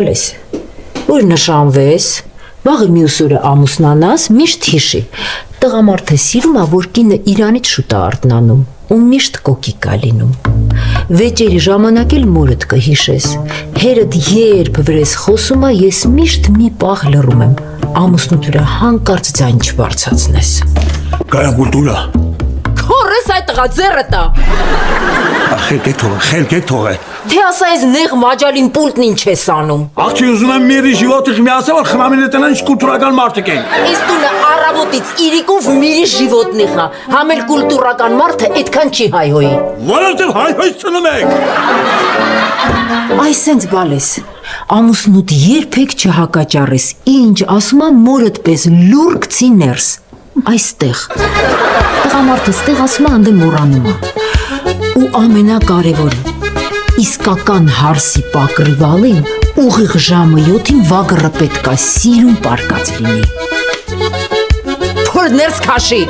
Ալես, որ նշանվես, վաղը մյուս օրը ամուսնանաս, միշտ հիշի, տղամարդը սիրում ա, որ կինը իրանից շուտ ա արթնանում, ու միշտ կոկիկ ա լինում, վեճերի ժամանակ էլ մորդ կհիշես, հերդ երբ վրես խոսում ա, ես միշտ մի պահ լռում եմ, ամուսնուտուրա հանկարծ ձայն չբարձացնես։ Կայա կուլտուրա։ Քորես այդ տղա ձեռը տա։ Խելք եք թողե։ Թե ասա ես նեղ մաջալին պուլտն ինչ ես անում։ Աղջի ուզում եմ մերի ժիվոտիչ մի ասա, որ խնամին է տնան ինչ կուլտուրական մարդիկ են։ Իս տունը առավոտից իրիկով միրի ժիվոտնի խա, համել կուլտուրական մարդը այդքան չի հայհոյի։ Որովհետև հայհոյ ծնում եք։ Այս սենց բալես, ամուսնուտ երբեք չհակաճարես, ինչ ասում ա մորդ պես լուր գցի ներս, այստեղ, տղամարդը ստեղ ասում ա անդե մորանում ա, ու ամենակարևորը, իսկական հարսի պակրիվալին ուղիղ ժամը 7-ին վագրը պետք է սիրուն պարկած լինի։ Որ ներս քաշի։